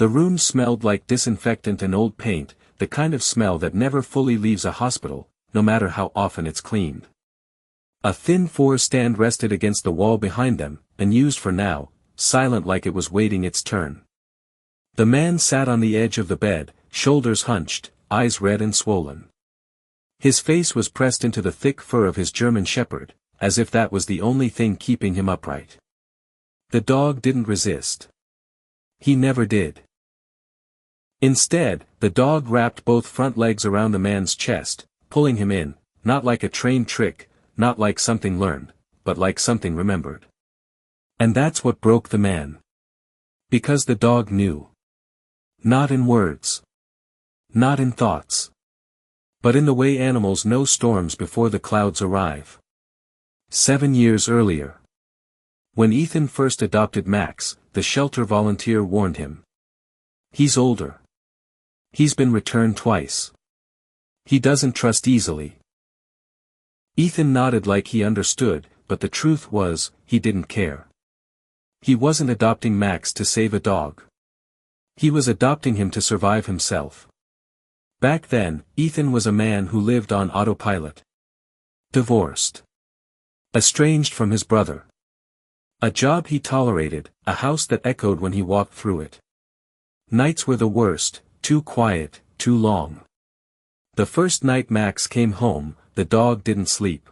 The room smelled like disinfectant and old paint, the kind of smell that never fully leaves a hospital, no matter how often it's cleaned. A thin four-stand rested against the wall behind them, unused for now, silent like it was waiting its turn. The man sat on the edge of the bed, shoulders hunched, eyes red and swollen. His face was pressed into the thick fur of his German shepherd, as if that was the only thing keeping him upright. The dog didn't resist. He never did. Instead, the dog wrapped both front legs around the man's chest, pulling him in, not like a trained trick, not like something learned, but like something remembered. And that's what broke the man. Because the dog knew. Not in words. Not in thoughts. But in the way animals know storms before the clouds arrive. 7 years earlier. When Ethan first adopted Max, the shelter volunteer warned him. He's older. He's been returned twice. He doesn't trust easily. Ethan nodded like he understood, but the truth was, he didn't care. He wasn't adopting Max to save a dog. He was adopting him to survive himself. Back then, Ethan was a man who lived on autopilot. Divorced. Estranged from his brother. A job he tolerated, a house that echoed when he walked through it. Nights were the worst, too quiet, too long. The first night Max came home, the dog didn't sleep.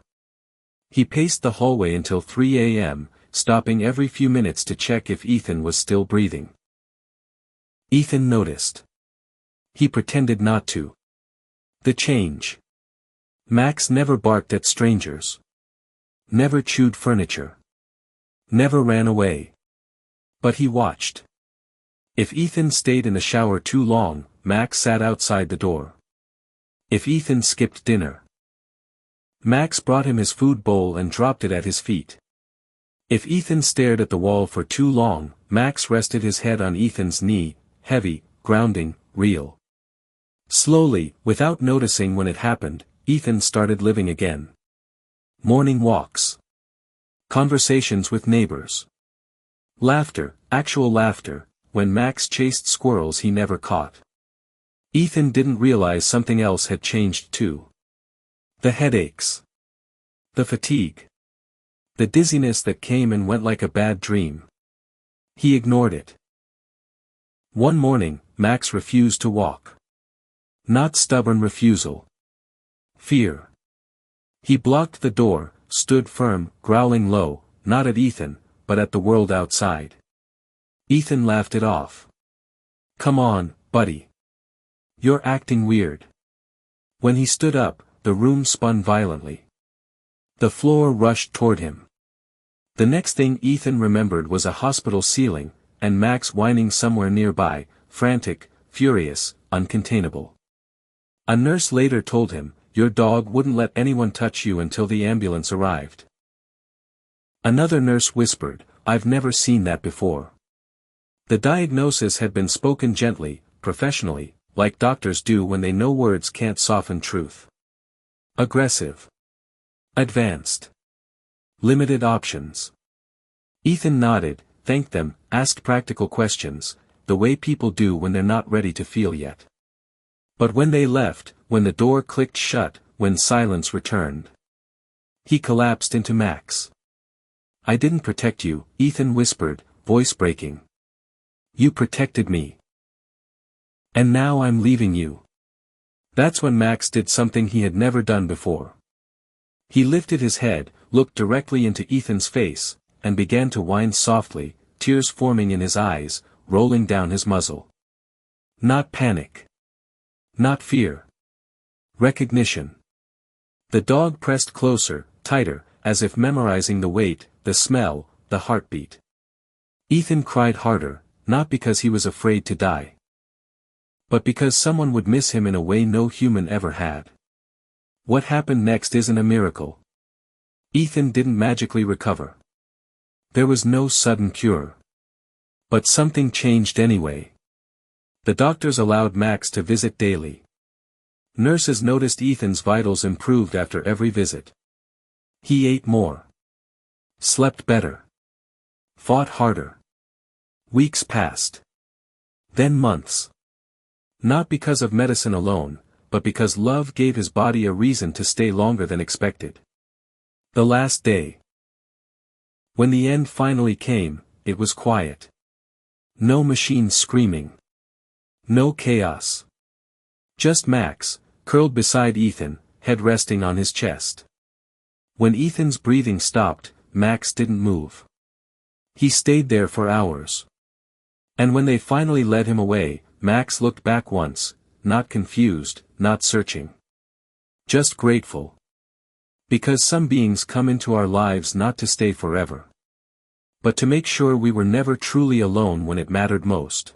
He paced the hallway until 3 a.m., stopping every few minutes to check if Ethan was still breathing. Ethan noticed. He pretended not to. The change. Max never barked at strangers. Never chewed furniture. Never ran away. But he watched. If Ethan stayed in the shower too long, Max sat outside the door. If Ethan skipped dinner, Max brought him his food bowl and dropped it at his feet. If Ethan stared at the wall for too long, Max rested his head on Ethan's knee, heavy, grounding, real. Slowly, without noticing when it happened, Ethan started living again. Morning walks. Conversations with neighbors. Laughter, actual laughter, when Max chased squirrels he never caught. Ethan didn't realize something else had changed too. The headaches. The fatigue. The dizziness that came and went like a bad dream. He ignored it. One morning, Max refused to walk. Not stubborn refusal. Fear. He blocked the door, stood firm, growling low, not at Ethan, but at the world outside. Ethan laughed it off. Come on, buddy. You're acting weird. When he stood up, the room spun violently. The floor rushed toward him. The next thing Ethan remembered was a hospital ceiling, and Max whining somewhere nearby, frantic, furious, uncontainable. A nurse later told him, "Your dog wouldn't let anyone touch you until the ambulance arrived." Another nurse whispered, "I've never seen that before." The diagnosis had been spoken gently, professionally, like doctors do when they know words can't soften truth. Aggressive. Advanced. Limited options. Ethan nodded, thanked them, asked practical questions, the way people do when they're not ready to feel yet. But when they left, when the door clicked shut, when silence returned, he collapsed into Max. "I didn't protect you," Ethan whispered, voice breaking. "You protected me. And now I'm leaving you." That's when Max did something he had never done before. He lifted his head, looked directly into Ethan's face, and began to whine softly, tears forming in his eyes, rolling down his muzzle. Not panic. Not fear. Recognition. The dog pressed closer, tighter, as if memorizing the weight, the smell, the heartbeat. Ethan cried harder, not because he was afraid to die, but because someone would miss him in a way no human ever had. What happened next isn't a miracle. Ethan didn't magically recover. There was no sudden cure. But something changed anyway. The doctors allowed Max to visit daily. Nurses noticed Ethan's vitals improved after every visit. He ate more. Slept better. Fought harder. Weeks passed. Then months. Not because of medicine alone, but because love gave his body a reason to stay longer than expected. The last day. When the end finally came, it was quiet. No machines screaming. No chaos. Just Max, curled beside Ethan, head resting on his chest. When Ethan's breathing stopped, Max didn't move. He stayed there for hours. And when they finally led him away, Max looked back once, not confused, not searching. Just grateful. Because some beings come into our lives not to stay forever, but to make sure we were never truly alone when it mattered most.